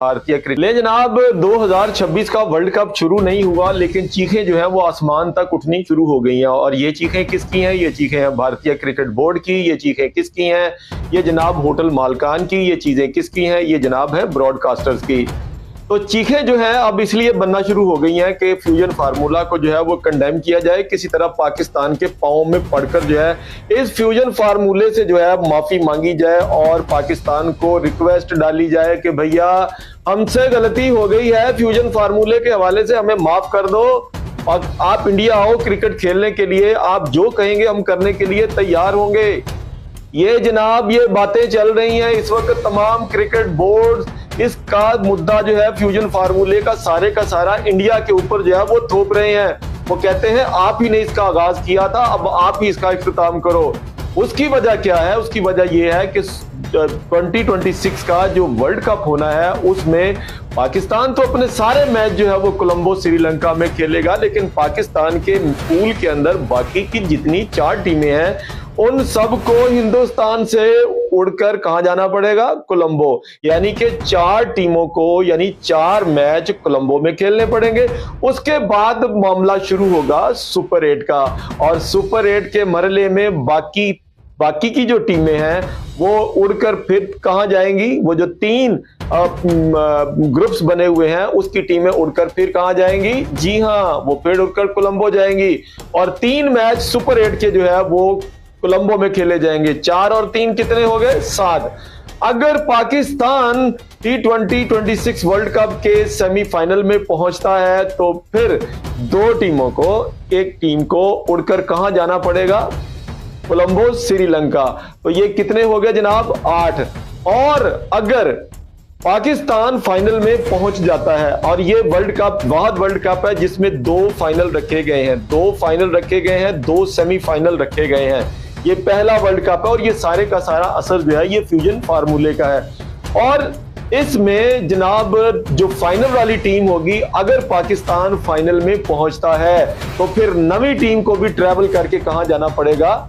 भारतीय क्रिकेट ले जनाब 2026 का वर्ल्ड कप शुरू नहीं हुआ, लेकिन चीखें जो है वो आसमान तक उठनी शुरू हो गई हैं। और ये चीखें किसकी हैं? ये चीखें हैं भारतीय क्रिकेट बोर्ड की। ये चीखें किसकी हैं? ये जनाब होटल मालकान की। ये चीजें किसकी हैं? ये जनाब है ब्रॉडकास्टर्स की। तो चीखें जो है अब इसलिए बनना शुरू हो गई हैं कि फ्यूजन फार्मूला को जो है वो कंडेम किया जाए, किसी तरह पाकिस्तान के पांव में पड़कर जो है इस फ्यूजन फार्मूले से जो है माफी मांगी जाए और पाकिस्तान को रिक्वेस्ट डाली जाए कि भैया हमसे गलती हो गई है, फ्यूजन फार्मूले के हवाले से हमें माफ कर दो और आप इंडिया आओ क्रिकेट खेलने के लिए, आप जो कहेंगे हम करने के लिए तैयार होंगे। ये जनाब ये बातें चल रही हैं इस वक्त। तमाम क्रिकेट बोर्ड इसका मुद्दा जो है फ्यूजन फार्मूले का सारा इंडिया के ऊपर जो है वो थोप रहे हैं। वो कहते हैं आप ही ने इसका आगाज किया था, अब आप ही इसका इख्तिताम करो। उसकी वजह क्या है? उसकी वजह यह है कि 2026 का जो वर्ल्ड कप होना है उसमें पाकिस्तान तो अपने सारे मैच जो है वो कोलंबो श्रीलंका में खेलेगा, लेकिन पाकिस्तान के पूल के अंदर बाकी की जितनी 4 टीमें हैं उन सबको हिंदुस्तान से उड़कर कहां जाना पड़ेगा? कोलंबो। यानी कि 4 टीमों को यानी 4 मैच कोलंबो में खेलने पड़ेंगे। उसके बाद मामला शुरू होगा सुपर 8 का, और सुपर 8 के मरले में बाकी की जो टीमें हैं वो उड़कर फिर कहां जाएंगी? वो जो 3 ग्रुप्स बने हुए हैं उसकी टीमें उड़कर फिर कहां जाएंगी? जी हां, वो फिर उड़कर कोलंबो जाएंगी और 3 मैच सुपर 8 के जो है वो कोलंबो में खेले जाएंगे। 4 और 3 कितने हो गए? 7। अगर पाकिस्तान T20 वर्ल्ड कप के सेमीफाइनल में पहुंचता है तो फिर 2 टीमों को, एक टीम को उड़कर कहां जाना पड़ेगा? कोलंबो श्रीलंका। तो ये कितने हो गए जनाब? 8। और अगर पाकिस्तान फाइनल में पहुंच जाता है, और ये वर्ल्ड कप वाहिद वर्ल्ड कप है जिसमें 2 फाइनल रखे गए हैं, 2 फाइनल रखे गए हैं, 2 सेमीफाइनल रखे गए हैं। ये पहला वर्ल्ड कप है और ये सारे का सारा असर जो है ये फ्यूजन फार्मूले का है। और इसमें जनाब जो फाइनल वाली टीम होगी, अगर पाकिस्तान फाइनल में पहुंचता है तो फिर नवी टीम को भी ट्रैवल करके कहां जाना पड़ेगा?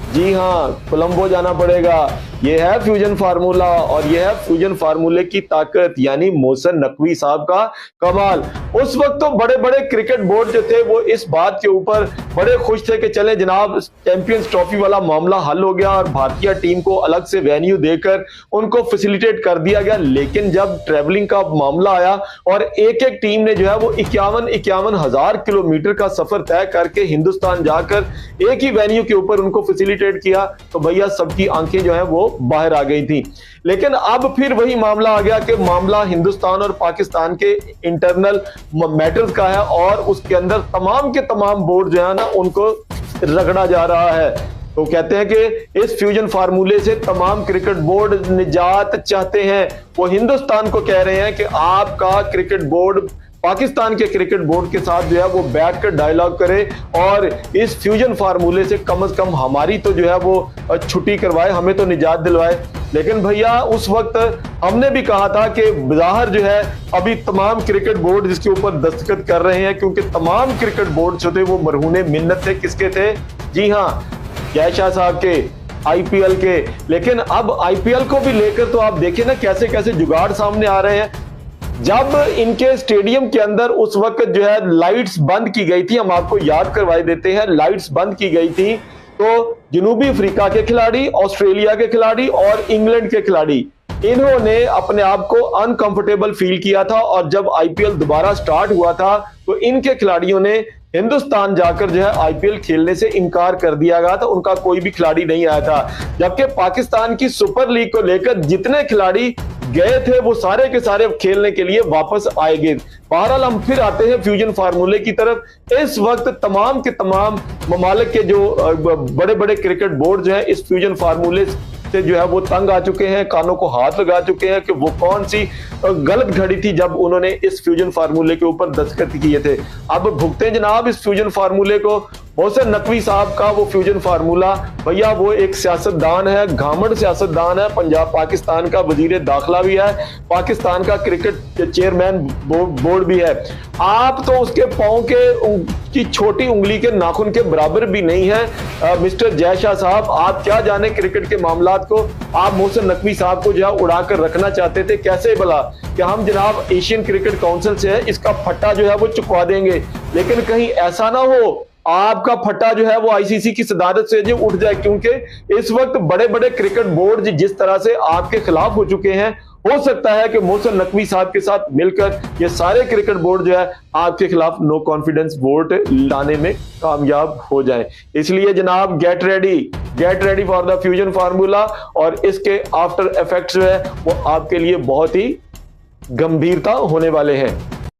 जी हां, कोलंबो जाना पड़ेगा। यह है फ्यूजन फार्मूला और यह है फ्यूजन फार्मूले की ताकत, यानी मोहसिन नकवी साहब का कमाल। उस वक्त तो बड़े बड़े क्रिकेट बोर्ड जो थे वो इस बात के ऊपर बड़े खुश थे कि चले जनाब चैंपियंस ट्रॉफी वाला मामला हल हो गया और भारतीय टीम को अलग से वेन्यू देकर उनको फैसिलिटेट कर दिया गया। लेकिन जब ट्रैवलिंग का मामला आया और एक एक टीम ने जो है वो 51 हजार किलोमीटर का सफर तय करके हिंदुस्तान जाकर एक ही वेन्यू के ऊपर उनको फैसिलिटेट किया, तो भैया सबकी आंखें जो है वो बाहर आ गई थी। लेकिन अब फिर वही मामला आ गया कि मामला हिंदुस्तान और पाकिस्तान के इंटरनल मैटर्स का है और उसके अंदर तमाम के तमाम बोर्ड जो है ना उनको रगड़ा जा रहा है। तो कहते हैं कि इस फ्यूजन फार्मूले से तमाम क्रिकेट बोर्ड निजात चाहते हैं। वो हिंदुस्तान को कह रहे हैं कि आपका क्रिकेट बोर्ड पाकिस्तान के क्रिकेट बोर्ड के साथ जो है वो बैठकर डायलॉग करे और इस फ्यूजन फार्मूले से कम हमारी तो जो है वो छुट्टी करवाए, हमें तो निजात दिलवाए। लेकिन भैया उस वक्त हमने भी कहा था कि बाहर जो है अभी तमाम क्रिकेट बोर्ड जिसके ऊपर दस्तखत कर रहे हैं, क्योंकि तमाम क्रिकेट बोर्ड जो थे वो मरहूने मिन्नत थे। किसके थे? जी हाँ, जय शाह साहब के, IPL के। लेकिन अब IPL को भी लेकर तो आप देखिए ना कैसे कैसे जुगाड़ सामने आ रहे हैं। जब इनके स्टेडियम के अंदर उस वक्त जो है लाइट्स बंद की गई थी, हम आपको याद करवाई देते हैं, लाइट्स बंद की गई थी, तो जनूबी अफ्रीका के खिलाड़ी, ऑस्ट्रेलिया के खिलाड़ी और इंग्लैंड के खिलाड़ी इन्होंने अपने आप को अनकंफर्टेबल फील किया था। और जब IPL दोबारा स्टार्ट हुआ था तो इनके खिलाड़ियों ने हिंदुस्तान जाकर जो है IPL खेलने से इनकार कर दिया गया था, उनका कोई भी खिलाड़ी नहीं आया था। जबकि पाकिस्तान की सुपर लीग को लेकर जितने खिलाड़ी गए थे वो सारे के सारे खेलने के लिए वापस आएंगे। बहरहाल हम फिर आते हैं फ्यूजन फार्मूले की तरफ। इस वक्त तमाम के तमाम ममालिक के जो बड़े बड़े क्रिकेट बोर्ड जो है इस फ्यूजन फार्मूले से जो है वो तंग आ चुके हैं, कानों को हाथ लगा चुके हैं कि वो कौन सी गलत घड़ी थी जब उन्होंने इस फ्यूजन फार्मूले के ऊपर दस्तखत किए थे। अब भुगते जनाब इस फ्यूजन फार्मूले को मोहसिन नकवी साहब का वो फ्यूजन फार्मूला, भैया वो एक सियासतदान है, घामड़ सियासतदान है, पंजाब पाकिस्तान का वजीर दाखिला भी है, पाकिस्तान का क्रिकेट चेयरमैन बोर्ड भी है। आप तो उसके पांव की छोटी उंगली के नाखून के बराबर भी नहीं है। मिस्टर जय शाह साहब, आप क्या जाने क्रिकेट के मामलात को। आप मोहसिन नकवी साहब को जो है उड़ाकर रखना चाहते थे, कैसे भला कि हम जनाब एशियन क्रिकेट काउंसिल से है इसका फट्टा जो है वो चुकवा देंगे, लेकिन कहीं ऐसा ना हो आपका फट्टा जो है वो आईसीसी की सदारत से जो उठ जाए, क्योंकि इस वक्त बड़े बड़े क्रिकेट बोर्ड जिस तरह से आपके खिलाफ हो चुके हैं, हो सकता है कि मोहसिन नकवी साहब के साथ मिलकर ये सारे क्रिकेट बोर्ड जो है आपके खिलाफ नो कॉन्फिडेंस वोट लाने में कामयाब हो जाए। इसलिए जनाब get ready for the fusion formula, और इसके आफ्टर इफेक्ट्स जो है वो आपके लिए बहुत ही गंभीरता होने वाले हैं।